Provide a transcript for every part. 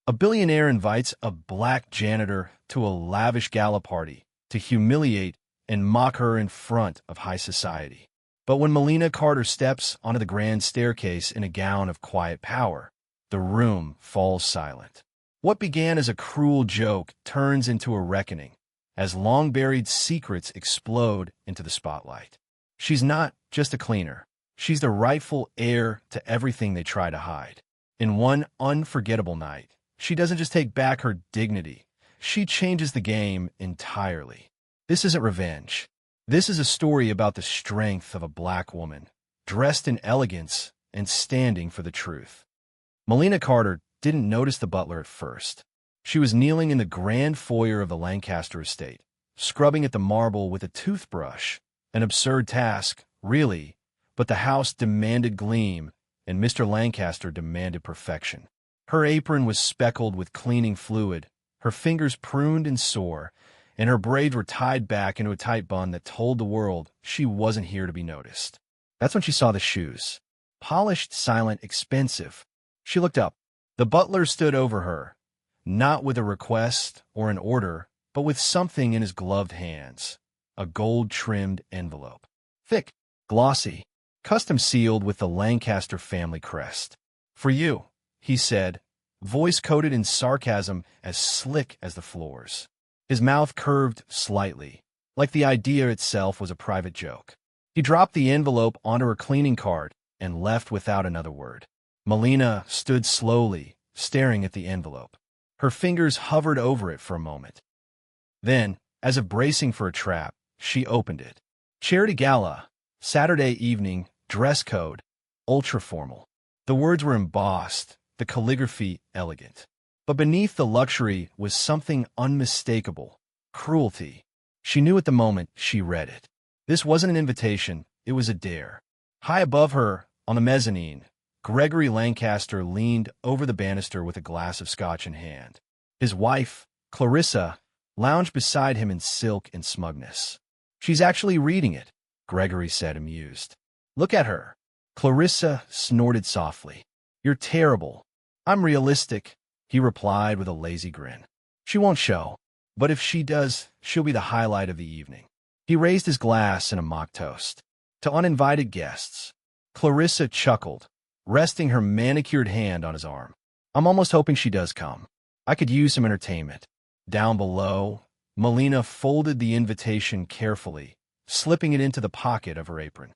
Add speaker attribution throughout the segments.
Speaker 1: A billionaire invites a black janitor to a lavish gala party to humiliate and mock her in front of high society. But when Melina Carter steps onto the grand staircase in a gown of quiet power, the room falls silent. What began as a cruel joke turns into a reckoning as long-buried secrets explode into the spotlight. She's not just a cleaner. She's the rightful heir to everything they try to hide. In one unforgettable night, she doesn't just take back her dignity. She changes the game entirely. This isn't revenge. This is a story about the strength of a black woman, dressed in elegance and standing for the truth. Melina Carter didn't notice the butler at first. She was kneeling in the grand foyer of the Lancaster estate, scrubbing at the marble with a toothbrush. An absurd task, really, but the house demanded gleam, and Mr. Lancaster demanded perfection. Her apron was speckled with cleaning fluid, her fingers pruned and sore, and her braids were tied back into a tight bun that told the world she wasn't here to be noticed. That's when she saw the shoes. Polished, silent, expensive. She looked up. The butler stood over her, not with a request or an order, but with something in his gloved hands. A gold-trimmed envelope. Thick, glossy, custom-sealed with the Lancaster family crest. "For you," he said, voice coated in sarcasm as slick as the floors. His mouth curved slightly, like the idea itself was a private joke. He dropped the envelope onto her cleaning cart and left without another word. Melina stood slowly, staring at the envelope. Her fingers hovered over it for a moment. Then, as if bracing for a trap, she opened it. Charity Gala, Saturday evening, dress code, ultra-formal. The words were embossed, the calligraphy elegant. But beneath the luxury was something unmistakable, cruelty. She knew at the moment she read it. This wasn't an invitation, it was a dare. High above her, on the mezzanine, Gregory Lancaster leaned over the banister with a glass of scotch in hand. His wife, Clarissa, lounged beside him in silk and smugness. "She's actually reading it," Gregory said, amused. "Look at her." Clarissa snorted softly. "You're terrible." "I'm realistic," he replied with a lazy grin. "She won't show, but if she does, she'll be the highlight of the evening." He raised his glass in a mock toast. "To uninvited guests." Clarissa chuckled, resting her manicured hand on his arm. "I'm almost hoping she does come. I could use some entertainment." Down below, Melina folded the invitation carefully, slipping it into the pocket of her apron.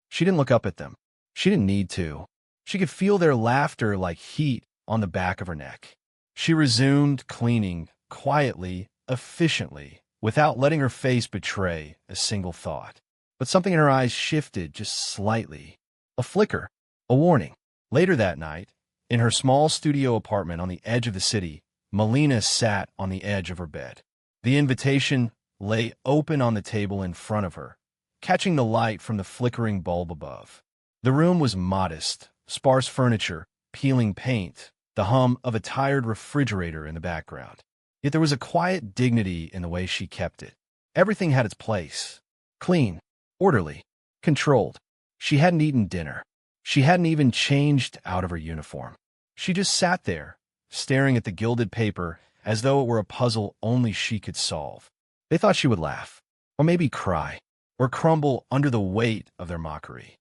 Speaker 1: She didn't look up at them. She didn't need to. She could feel their laughter like heat on the back of her neck. She resumed cleaning, quietly, efficiently, without letting her face betray a single thought. But something in her eyes shifted just slightly. A flicker, a warning. Later that night, in her small studio apartment on the edge of the city, Melina sat on the edge of her bed. The invitation lay open on the table in front of her, catching the light from the flickering bulb above. The room was modest, sparse furniture, peeling paint, the hum of a tired refrigerator in the background. Yet there was a quiet dignity in the way she kept it. Everything had its place. Clean, orderly, controlled. She hadn't eaten dinner. She hadn't even changed out of her uniform. She just sat there, staring at the gilded paper as though it were a puzzle only she could solve. They thought she would laugh, or maybe cry, or crumble under the weight of their mockery.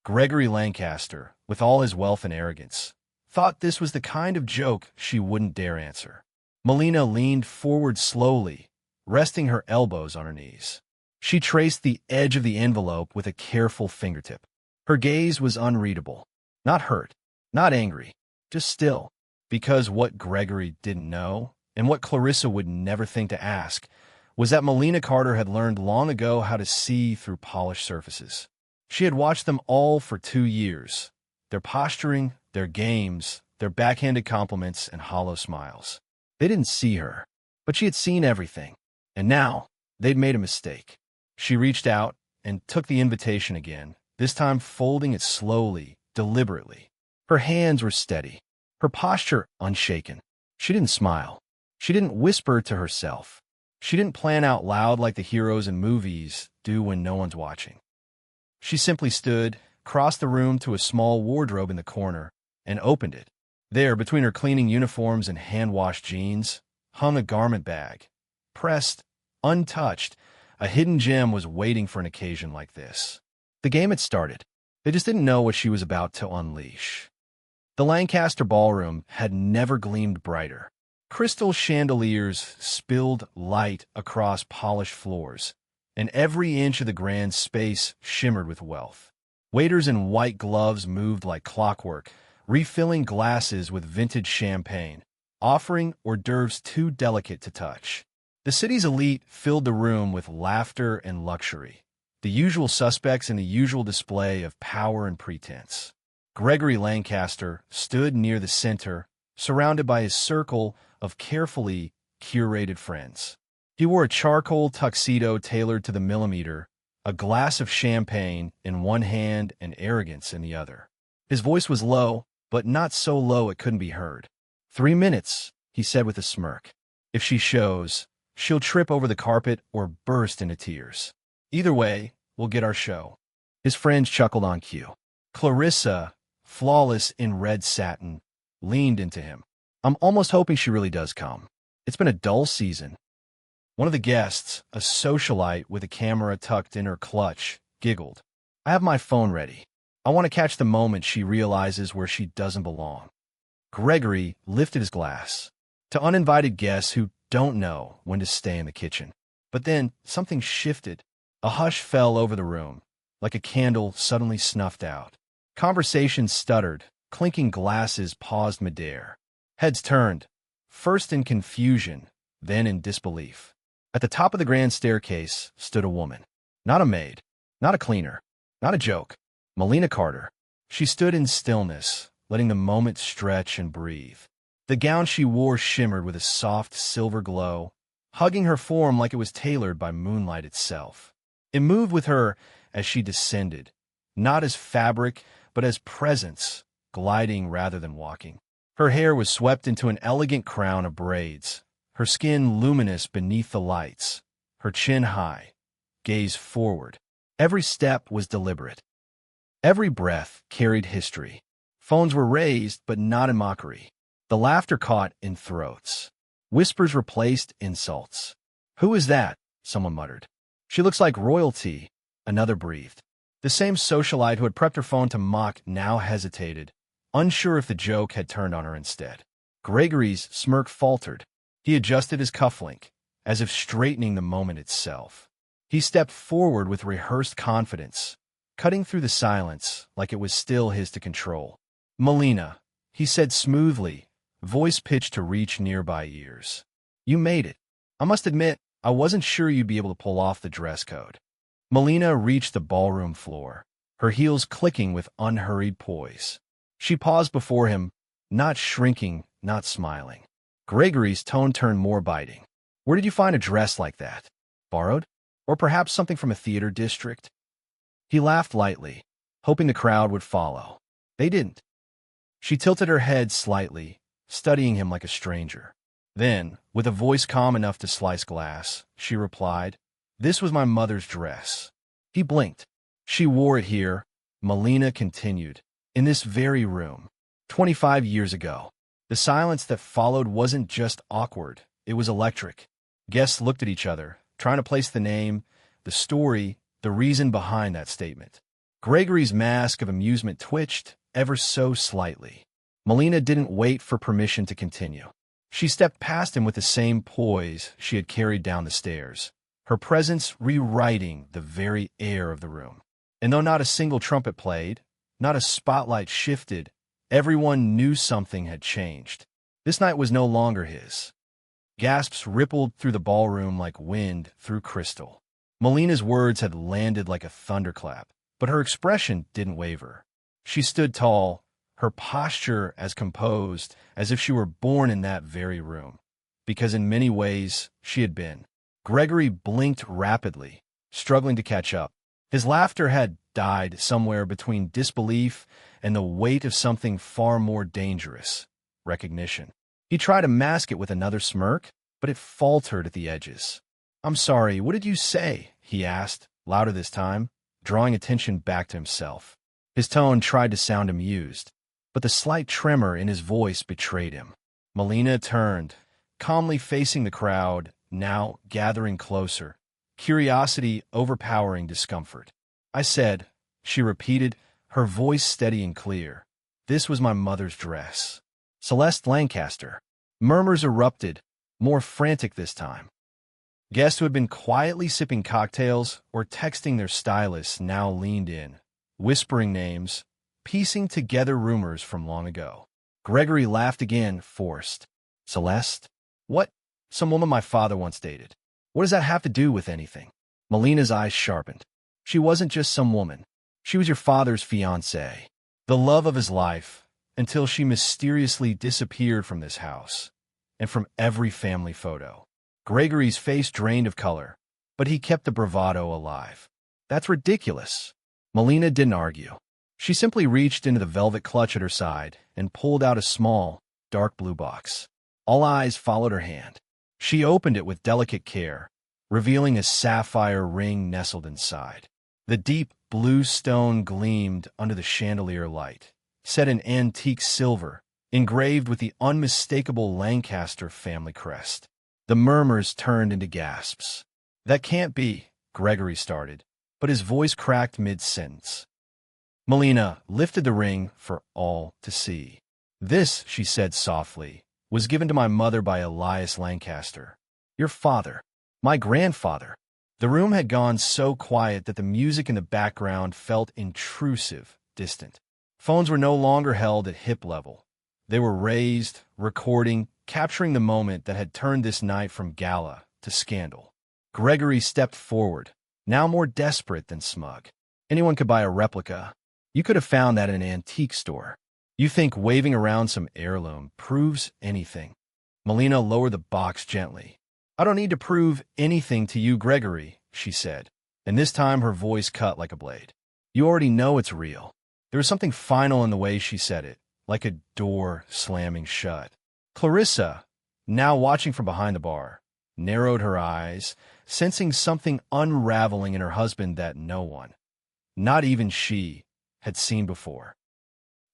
Speaker 1: Gregory Lancaster, with all his wealth and arrogance, thought this was the kind of joke she wouldn't dare answer. Melina leaned forward slowly, resting her elbows on her knees. She traced the edge of the envelope with a careful fingertip. Her gaze was unreadable. Not hurt, not angry, just still. Because what Gregory didn't know, and what Clarissa would never think to ask, was that Melina Carter had learned long ago how to see through polished surfaces. She had watched them all for 2 years. Their posturing, their games, their backhanded compliments and hollow smiles. They didn't see her, but she had seen everything. And now, they'd made a mistake. She reached out and took the invitation again, this time folding it slowly, deliberately. Her hands were steady, her posture unshaken. She didn't smile. She didn't whisper to herself. She didn't plan out loud like the heroes in movies do when no one's watching. She simply stood, crossed the room to a small wardrobe in the corner, and opened it. There, between her cleaning uniforms and hand-washed jeans, hung a garment bag. Pressed, untouched, a hidden gem was waiting for an occasion like this. The game had started. They just didn't know what she was about to unleash. The Lancaster ballroom had never gleamed brighter. Crystal chandeliers spilled light across polished floors, and every inch of the grand space shimmered with wealth. Waiters in white gloves moved like clockwork, refilling glasses with vintage champagne, offering hors d'oeuvres too delicate to touch. The city's elite filled the room with laughter and luxury, the usual suspects in the usual display of power and pretense. Gregory Lancaster stood near the center, surrounded by his circle of carefully curated friends. He wore a charcoal tuxedo tailored to the millimeter, a glass of champagne in one hand and arrogance in the other. His voice was low, but not so low it couldn't be heard. 3 minutes, he said with a smirk. If she shows, she'll trip over the carpet or burst into tears. Either way, we'll get our show. His friends chuckled on cue. Clarissa, flawless in red satin, leaned into him. I'm almost hoping she really does come. It's been a dull season. One of the guests, a socialite with a camera tucked in her clutch, giggled. I have my phone ready. I want to catch the moment she realizes where she doesn't belong. Gregory lifted his glass to uninvited guests who don't know when to stay in the kitchen. But then something shifted. A hush fell over the room, like a candle suddenly snuffed out. Conversation stuttered, clinking glasses paused midair. Heads turned, first in confusion, then in disbelief. At the top of the grand staircase stood a woman. Not a maid, not a cleaner, not a joke. Melina Carter. She stood in stillness, letting the moment stretch and breathe. The gown she wore shimmered with a soft silver glow, hugging her form like it was tailored by moonlight itself. It moved with her as she descended, not as fabric, but as presence, gliding rather than walking. Her hair was swept into an elegant crown of braids, her skin luminous beneath the lights, her chin high, gaze forward. Every step was deliberate. Every breath carried history. Phones were raised, but not in mockery. The laughter caught in throats. Whispers replaced insults. Who is that? Someone muttered. She looks like royalty, another breathed. The same socialite who had prepped her phone to mock now hesitated, unsure if the joke had turned on her instead. Gregory's smirk faltered. He adjusted his cufflink, as if straightening the moment itself. He stepped forward with rehearsed confidence, cutting through the silence like it was still his to control. Melina, he said smoothly, voice pitched to reach nearby ears. You made it. I must admit, I wasn't sure you'd be able to pull off the dress code. Melina reached the ballroom floor, her heels clicking with unhurried poise. She paused before him, not shrinking, not smiling. Gregory's tone turned more biting. Where did you find a dress like that? Borrowed? Or perhaps something from a theater district? He laughed lightly, hoping the crowd would follow. They didn't. She tilted her head slightly, studying him like a stranger. Then, with a voice calm enough to slice glass, she replied, This was my mother's dress. He blinked. She wore it here, Melina continued, in this very room, 25 years ago. The silence that followed wasn't just awkward, it was electric. Guests looked at each other, trying to place the name, the story, the reason behind that statement. Gregory's mask of amusement twitched, ever so slightly. Melina didn't wait for permission to continue. She stepped past him with the same poise she had carried down the stairs, her presence rewriting the very air of the room. And though not a single trumpet played, not a spotlight shifted, everyone knew something had changed. This night was no longer his. Gasps rippled through the ballroom like wind through crystal. Melina's words had landed like a thunderclap, but her expression didn't waver. She stood tall, her posture as composed as if she were born in that very room, because in many ways she had been. Gregory blinked rapidly, struggling to catch up. His laughter had died somewhere between disbelief and the weight of something far more dangerous, recognition. He tried to mask it with another smirk, but it faltered at the edges. I'm sorry, what did you say? He asked, louder this time, drawing attention back to himself. His tone tried to sound amused. but the slight tremor in his voice betrayed him. Melina turned, calmly facing the crowd, now gathering closer, curiosity overpowering discomfort. "I said," she repeated, her voice steady and clear, "this was my mother's dress." Celeste Lancaster. Murmurs erupted, more frantic this time. Guests who had been quietly sipping cocktails or texting their stylists now leaned in, whispering names, piecing together rumors from long ago. Gregory laughed again, forced. "Celeste? What? Some woman my father once dated. What does that have to do with anything?" Melina's eyes sharpened. "She wasn't just some woman. She was your father's fiancée, the love of his life, until she mysteriously disappeared from this house and from every family photo." Gregory's face drained of color, but he kept the bravado alive. "That's ridiculous." Melina didn't argue. She simply reached into the velvet clutch at her side and pulled out a small, dark blue box. All eyes followed her hand. She opened it with delicate care, revealing a sapphire ring nestled inside. The deep blue stone gleamed under the chandelier light, set in antique silver, engraved with the unmistakable Lancaster family crest. The murmurs turned into gasps. "That can't be," Gregory started, but his voice cracked mid-sentence. Melina lifted the ring for all to see. "This," she said softly, "was given to my mother by Elias Lancaster. Your father. My grandfather." The room had gone so quiet that the music in the background felt intrusive, distant. Phones were no longer held at hip level. They were raised, recording, capturing the moment that had turned this night from gala to scandal. Gregory stepped forward, now more desperate than smug. "Anyone could buy a replica. You could have found that in an antique store. You think waving around some heirloom proves anything?" Melina lowered the box gently. "I don't need to prove anything to you, Gregory," she said, and this time her voice cut like a blade. "You already know it's real." There was something final in the way she said it, like a door slamming shut. Clarissa, now watching from behind the bar, narrowed her eyes, sensing something unraveling in her husband that no one, not even she, had seen before.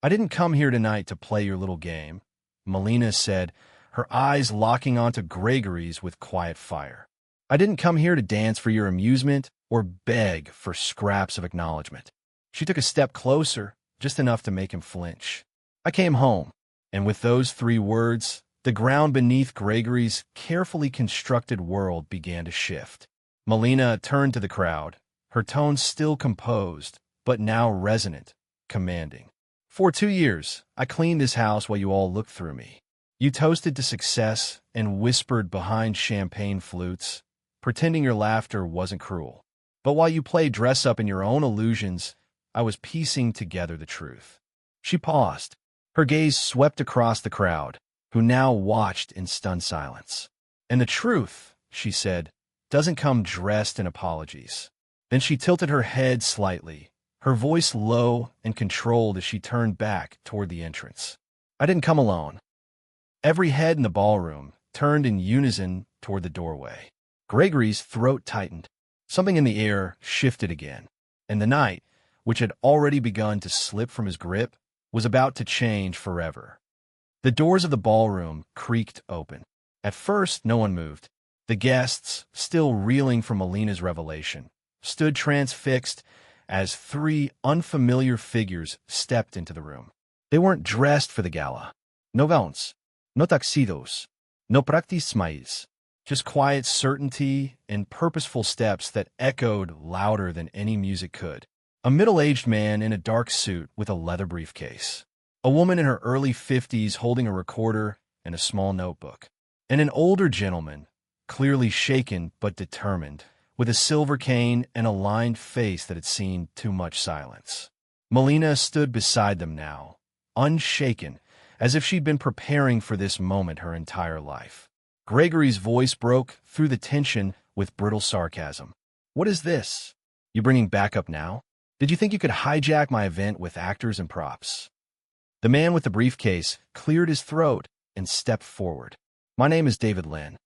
Speaker 1: "I didn't come here tonight to play your little game," Melina said, her eyes locking onto Gregory's with quiet fire. "I didn't come here to dance for your amusement or beg for scraps of acknowledgement." She took a step closer, just enough to make him flinch. "I came home." And with those 3 words, the ground beneath Gregory's carefully constructed world began to shift. Melina turned to the crowd, her tone still composed, but now resonant, commanding. "For 2 years, I cleaned this house while you all looked through me. You toasted to success and whispered behind champagne flutes, pretending your laughter wasn't cruel. But while you played dress-up in your own illusions, I was piecing together the truth." She paused. Her gaze swept across the crowd, who now watched in stunned silence. "And the truth," she said, "doesn't come dressed in apologies." Then she tilted her head slightly, her voice low and controlled as she turned back toward the entrance. "I didn't come alone." Every head in the ballroom turned in unison toward the doorway. Gregory's throat tightened. Something in the air shifted again, and the night, which had already begun to slip from his grip, was about to change forever. The doors of the ballroom creaked open. At first, no one moved. The guests, still reeling from Melina's revelation, stood transfixed as 3 unfamiliar figures stepped into the room. They weren't dressed for the gala. No gowns, no tuxedos, no practice smiles, just quiet certainty and purposeful steps that echoed louder than any music could. A middle-aged man in a dark suit with a leather briefcase. A woman in her early 50s holding a recorder and a small notebook. And an older gentleman, clearly shaken but determined, with a silver cane and a lined face that had seen too much silence. Melina stood beside them now, unshaken, as if she'd been preparing for this moment her entire life. Gregory's voice broke through the tension with brittle sarcasm. "What is this? You bringing backup now? Did you think you could hijack my event with actors and props?" The man with the briefcase cleared his throat and stepped forward. "My name is David Lynn.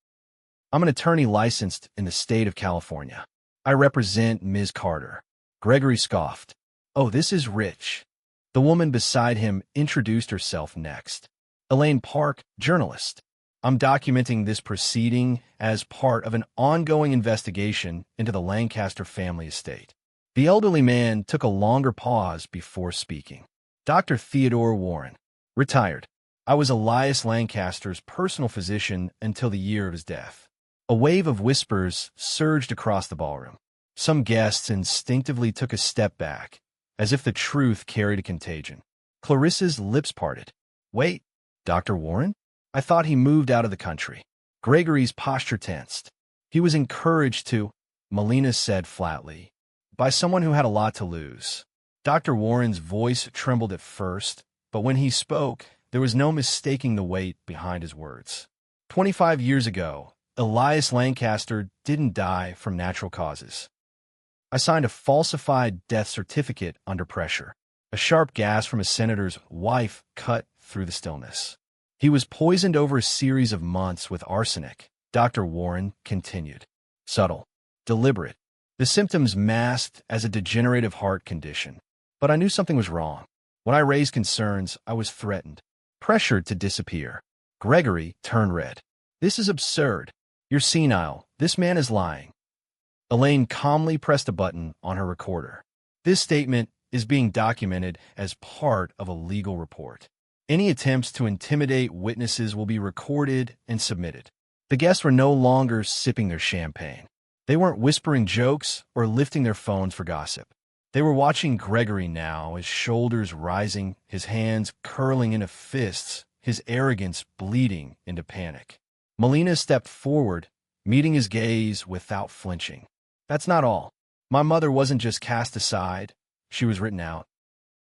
Speaker 1: I'm an attorney licensed in the state of California. I represent Ms. Carter." Gregory scoffed. "Oh, this is rich. The woman beside him introduced herself next. Elaine Park, journalist. I'm documenting this proceeding as part of an ongoing investigation into the Lancaster family estate. The elderly man took a longer pause before speaking. Dr. Theodore Warren, retired. I was Elias Lancaster's personal physician until the year of his death. A wave of whispers surged across the ballroom. Some guests instinctively took a step back, as if the truth carried a contagion. Clarissa's lips parted. Wait, Dr. Warren? I thought he moved out of the country. Gregory's posture tensed. He was encouraged to, Melina said flatly, by someone who had a lot to lose. Dr. Warren's voice trembled at first, but when he spoke, there was no mistaking the weight behind his words. 25 years ago, Elias Lancaster didn't die from natural causes. I signed a falsified death certificate under pressure. A sharp gasp from a senator's wife cut through the stillness. He was poisoned over a series of months with arsenic, Dr. Warren continued. Subtle, deliberate. The symptoms masked as a degenerative heart condition. But I knew something was wrong. When I raised concerns, I was threatened, pressured to disappear. Gregory turned red. This is absurd. You're senile. This man is lying. Elaine calmly pressed a button on her recorder. This statement is being documented as part of a legal report. Any attempts to intimidate witnesses will be recorded and submitted. The guests were no longer sipping their champagne. They weren't whispering jokes or lifting their phones for gossip. They were watching Gregory now, his shoulders rising, his hands curling into fists, his arrogance bleeding into panic. Melina stepped forward, meeting his gaze without flinching. That's not all. My mother wasn't just cast aside. She was written out.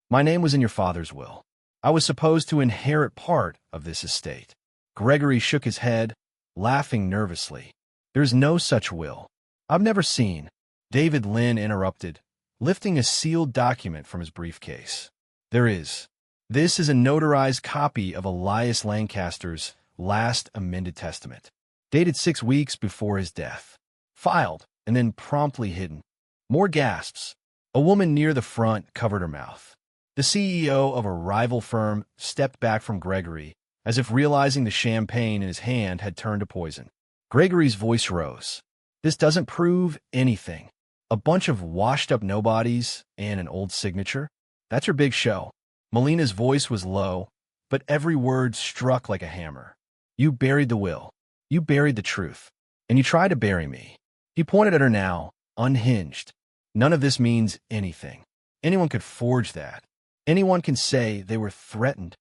Speaker 1: My name was in your father's will. I was supposed to inherit part of this estate. Gregory shook his head, laughing nervously. There's no such will. I've never seen. David Lynn interrupted, lifting a sealed document from his briefcase. There is. This is a notarized copy of Elias Lancaster's last amended testament, dated 6 weeks before his death. Filed, and then promptly hidden. More gasps. A woman near the front covered her mouth. The CEO of a rival firm stepped back from Gregory, as if realizing the champagne in his hand had turned to poison. Gregory's voice rose. This doesn't prove anything. A bunch of washed-up nobodies and an old signature? That's your big show. Melina's voice was low, but every word struck like a hammer. You buried the will. You buried the truth. And you tried to bury me. He pointed at her now, unhinged. None of this means anything. Anyone could forge that. Anyone can say they were threatened.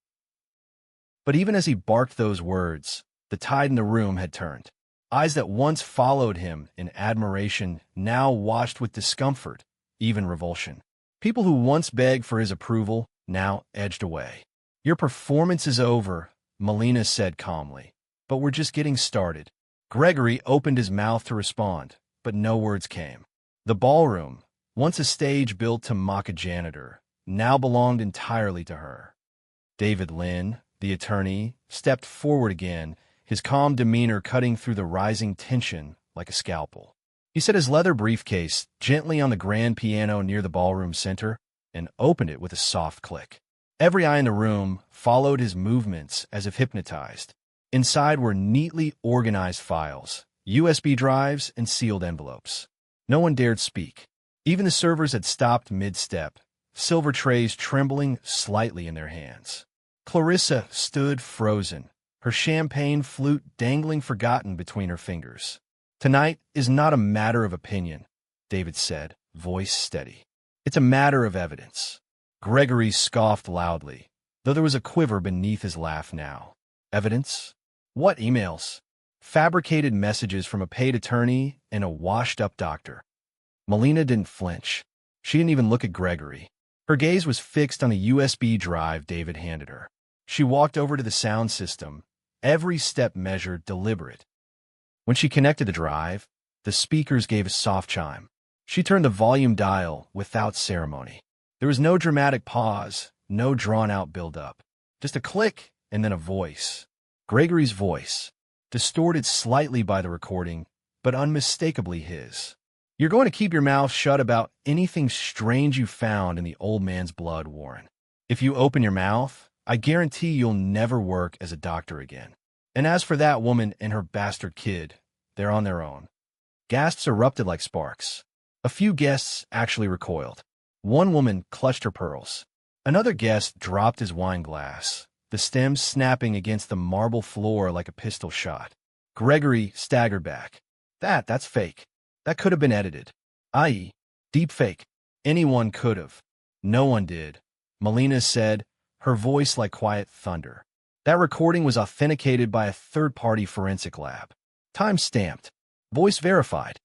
Speaker 1: But even as he barked those words, the tide in the room had turned. Eyes that once followed him in admiration now watched with discomfort, even revulsion. People who once begged for his approval now edged away. Your performance is over, Melina said calmly. But we're just getting started. Gregory opened his mouth to respond, but no words came. The ballroom, once a stage built to mock a janitor, now belonged entirely to her. David Lynn, the attorney, stepped forward again, his calm demeanor cutting through the rising tension like a scalpel. He set his leather briefcase gently on the grand piano near the ballroom center and opened it with a soft click. Every eye in the room followed his movements as if hypnotized. Inside were neatly organized files, USB drives, and sealed envelopes. No one dared speak. Even the servers had stopped mid-step, silver trays trembling slightly in their hands. Clarissa stood frozen, her champagne flute dangling forgotten between her fingers. Tonight is not a matter of opinion, David said, voice steady. It's a matter of evidence. Gregory scoffed loudly, though there was a quiver beneath his laugh now. Evidence? What emails? Fabricated messages from a paid attorney and a washed-up doctor. Melina didn't flinch. She didn't even look at Gregory. Her gaze was fixed on the USB drive David handed her. She walked over to the sound system, every step measured, deliberate. When she connected the drive, the speakers gave a soft chime. She turned the volume dial without ceremony. There was no dramatic pause, no drawn-out build-up. Just a click and then a voice. Gregory's voice, distorted slightly by the recording, but unmistakably his. You're going to keep your mouth shut about anything strange you found in the old man's blood, Warren. If you open your mouth, I guarantee you'll never work as a doctor again. And as for that woman and her bastard kid, they're on their own." Gasps erupted like sparks. A few guests actually recoiled. One woman clutched her pearls. Another guest dropped his wine glass, the stem snapping against the marble floor like a pistol shot. Gregory staggered back. That's fake. That could have been edited. I.e., deep fake. Anyone could have. No one did. Melina said, her voice like quiet thunder. That recording was authenticated by a third-party forensic lab. Time-stamped. Voice verified.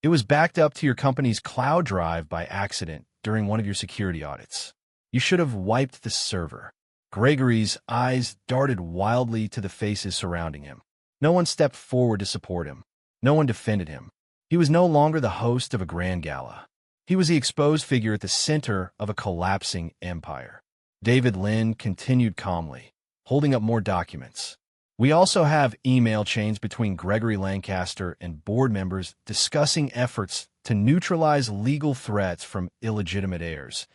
Speaker 1: It was backed up to your company's cloud drive by accident during one of your security audits. You should have wiped the server. Gregory's eyes darted wildly to the faces surrounding him. No one stepped forward to support him. No one defended him. He was no longer the host of a grand gala. He was the exposed figure at the center of a collapsing empire. David Lynn continued calmly, holding up more documents. "We also have email chains between Gregory Lancaster and board members discussing efforts to neutralize legal threats from illegitimate heirs,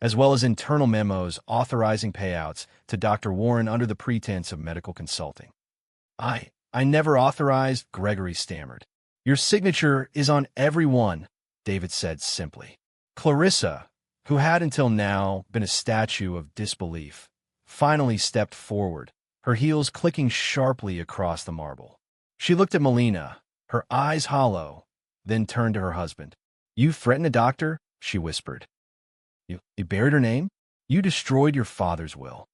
Speaker 1: as well as internal memos authorizing payouts to Dr. Warren under the pretense of medical consulting." I never authorized," Gregory stammered. "Your signature is on every one," David said simply. Clarissa, who had until now been a statue of disbelief, finally stepped forward, her heels clicking sharply across the marble. She looked at Melina, her eyes hollow, then turned to her husband. "You threatened a doctor?" she whispered. You buried her name? You destroyed your father's will."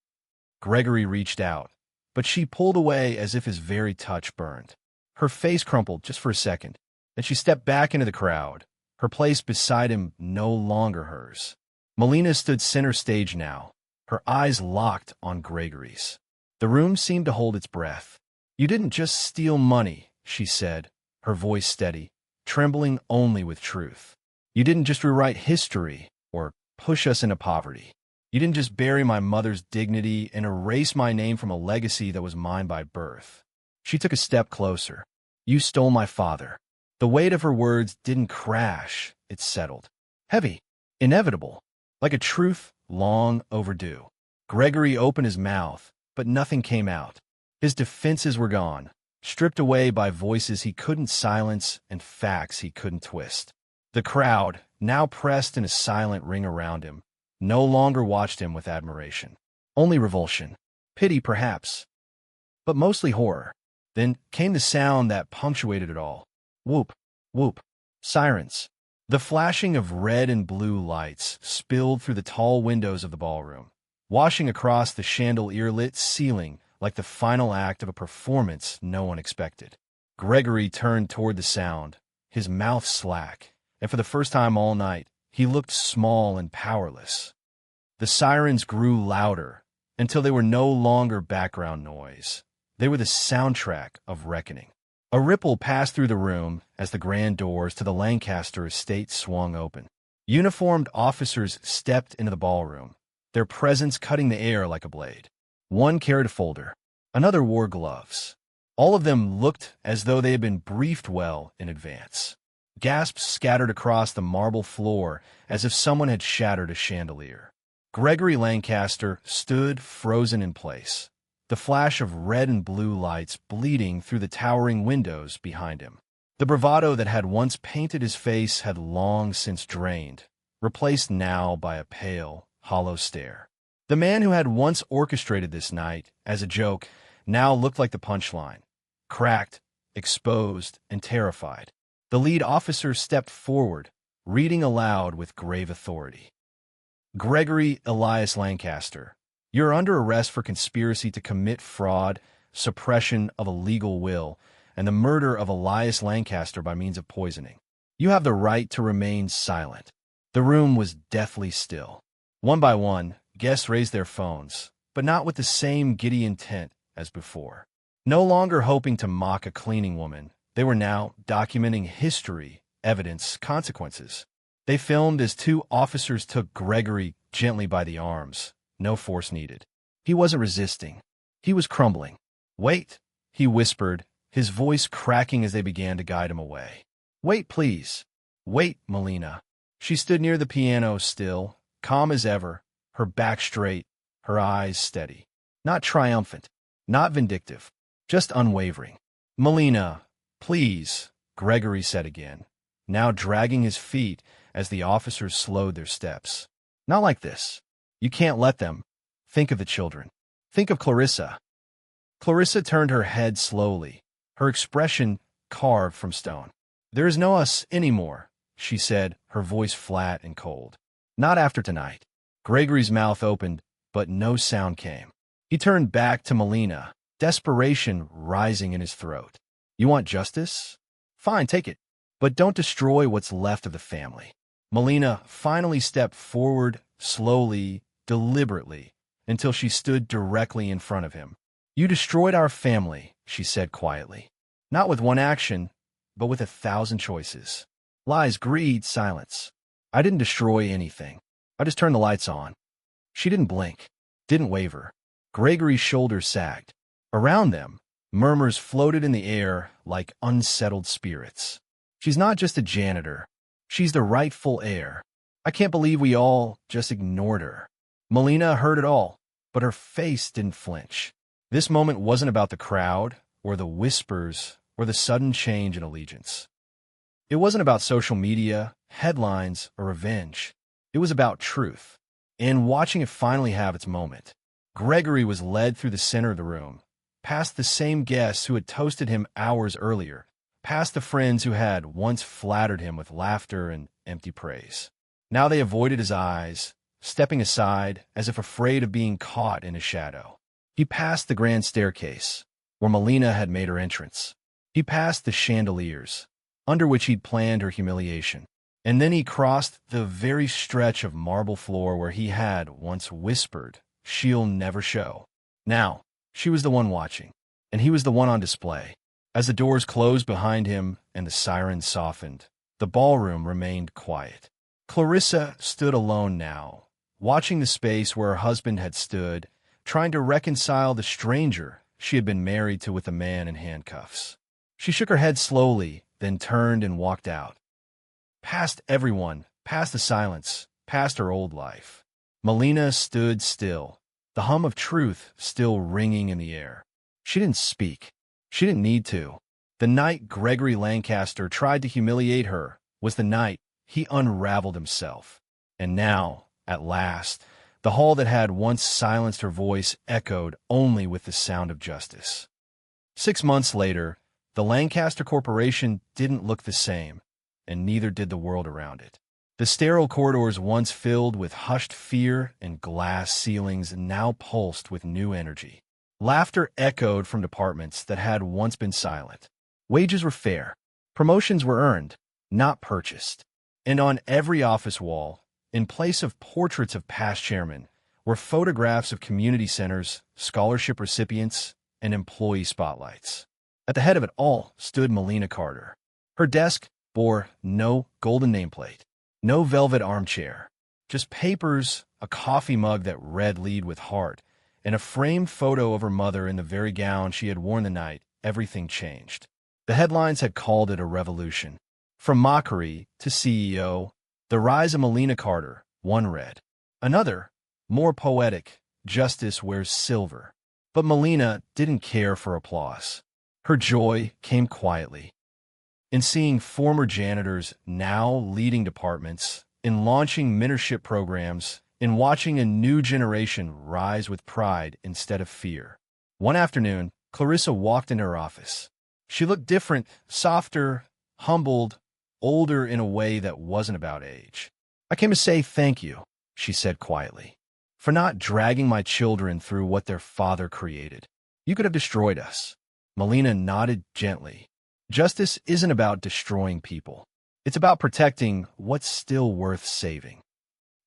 Speaker 1: Gregory reached out, but she pulled away as if his very touch burned. Her face crumpled just for a second, then she stepped back into the crowd, her place beside him no longer hers. Melina stood center stage now, her eyes locked on Gregory's. The room seemed to hold its breath. "You didn't just steal money," she said, her voice steady, trembling only with truth. "You didn't just rewrite history or push us into poverty. You didn't just bury my mother's dignity and erase my name from a legacy that was mine by birth." She took a step closer. "You stole my father." The weight of her words didn't crash, it settled. Heavy, inevitable, like a truth long overdue. Gregory opened his mouth, but nothing came out. His defenses were gone, stripped away by voices he couldn't silence and facts he couldn't twist. The crowd, now pressed in a silent ring around him, no longer watched him with admiration. Only revulsion, pity perhaps, but mostly horror. Then came the sound that punctuated it all. Whoop, whoop, sirens. The flashing of red and blue lights spilled through the tall windows of the ballroom, washing across the chandelier-lit ceiling like the final act of a performance no one expected. Gregory turned toward the sound, his mouth slack, and for the first time all night, he looked small and powerless. The sirens grew louder until they were no longer background noise. They were the soundtrack of reckoning. A ripple passed through the room as the grand doors to the Lancaster estate swung open. Uniformed officers stepped into the ballroom, their presence cutting the air like a blade. One carried a folder, another wore gloves. All of them looked as though they had been briefed well in advance. Gasps scattered across the marble floor as if someone had shattered a chandelier. Gregory Lancaster stood frozen in place, the flash of red and blue lights bleeding through the towering windows behind him. The bravado that had once painted his face had long since drained, replaced now by a pale, hollow stare. The man who had once orchestrated this night as a joke now looked like the punchline, cracked, exposed, and terrified. The lead officer stepped forward, reading aloud with grave authority. "Gregory Elias Lancaster, you're under arrest for conspiracy to commit fraud, suppression of a legal will, and the murder of Elias Lancaster by means of poisoning. You have the right to remain silent." The room was deathly still. One by one, guests raised their phones, but not with the same giddy intent as before. No longer hoping to mock a cleaning woman, they were now documenting history, evidence, consequences. They filmed as two officers took Gregory gently by the arms, no force needed. He wasn't resisting. He was crumbling. "Wait," he whispered, his voice cracking as they began to guide him away. "Wait, please. Wait, Melina." She stood near the piano still, calm as ever, her back straight, her eyes steady. Not triumphant, not vindictive, just unwavering. "Melina, please," Gregory said again, now dragging his feet as the officers slowed their steps. "Not like this. You can't let them. Think of the children. Think of Clarissa." Clarissa turned her head slowly, her expression carved from stone. "There is no us anymore," she said, her voice flat and cold. "Not after tonight." Gregory's mouth opened, but no sound came. He turned back to Melina, desperation rising in his throat. "You want justice? Fine, take it. But don't destroy what's left of the family." Melina finally stepped forward, slowly, deliberately, until she stood directly in front of him. "You destroyed our family," she said quietly. "Not with one action, but with 1,000 choices. Lies, greed, silence. I didn't destroy anything. I just turned the lights on." She didn't blink, didn't waver. Gregory's shoulders sagged. Around them, murmurs floated in the air like unsettled spirits. "She's not just a janitor. She's the rightful heir. I can't believe we all just ignored her." Melina heard it all, but her face didn't flinch. This moment wasn't about the crowd, or the whispers, or the sudden change in allegiance. It wasn't about social media, headlines, or revenge. It was about truth. And watching it finally have its moment, Gregory was led through the center of the room, past the same guests who had toasted him hours earlier, past the friends who had once flattered him with laughter and empty praise. Now they avoided his eyes, stepping aside as if afraid of being caught in his shadow. He passed the grand staircase, where Melina had made her entrance. He passed the chandeliers, under which he'd planned her humiliation. And then he crossed the very stretch of marble floor where he had once whispered, "She'll never show." Now, she was the one watching, and he was the one on display. As the doors closed behind him and the sirens softened, the ballroom remained quiet. Clarissa stood alone now, watching the space where her husband had stood, trying to reconcile the stranger she had been married to with a man in handcuffs. She shook her head slowly, then turned and walked out. Past everyone, past the silence, past her old life. Melina stood still, the hum of truth still ringing in the air. She didn't speak. She didn't need to. The night Gregory Lancaster tried to humiliate her was the night he unraveled himself. And now, at last, the hall that had once silenced her voice echoed only with the sound of justice. 6 months later, the Lancaster Corporation didn't look the same, and neither did the world around it. The sterile corridors once filled with hushed fear and glass ceilings now pulsed with new energy. Laughter echoed from departments that had once been silent. Wages were fair. Promotions were earned, not purchased. And on every office wall, in place of portraits of past chairmen, were photographs of community centers, scholarship recipients, and employee spotlights. At the head of it all stood Melina Carter. Her desk bore no golden nameplate, no velvet armchair, just papers, a coffee mug that read "Lead with Heart," and a framed photo of her mother in the very gown she had worn the night everything changed. The headlines had called it a revolution. From mockery to CEO, the rise of Melina Carter, one read. Another, more poetic, justice wears silver. But Melina didn't care for applause. Her joy came quietly. In seeing former janitors now leading departments, in launching mentorship programs, in watching a new generation rise with pride instead of fear. One afternoon, Clarissa walked into her office. She looked different, softer, humbled, older in a way that wasn't about age. "I came to say thank you," she said quietly, "for not dragging my children through what their father created. You could have destroyed us." Melina nodded gently. Justice isn't about destroying people. It's about protecting what's still worth saving.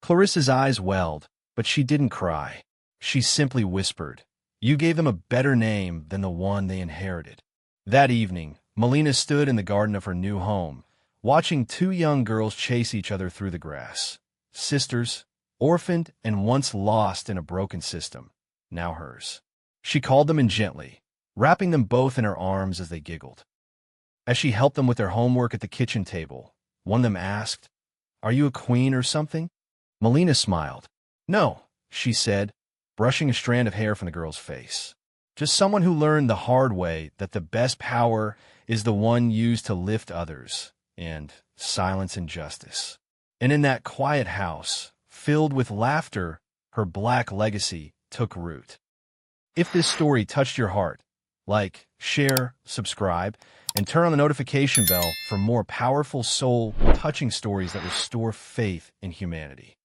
Speaker 1: Clarissa's eyes welled, but she didn't cry. She simply whispered, "You gave them a better name than the one they inherited." That evening, Melina stood in the garden of her new home, watching 2 young girls chase each other through the grass. Sisters, orphaned and once lost in a broken system, now hers. She called them in gently, wrapping them both in her arms as they giggled. As she helped them with their homework at the kitchen table, one of them asked, "Are you a queen or something?" Melina smiled. "No, she said, brushing a strand of hair from the girl's face. Just someone who learned the hard way that the best power is the one used to lift others and silence injustice. And in that quiet house, filled with laughter, her black legacy took root. If this story touched your heart, like, share, subscribe, and turn on the notification bell for more powerful, soul-touching stories that restore faith in humanity.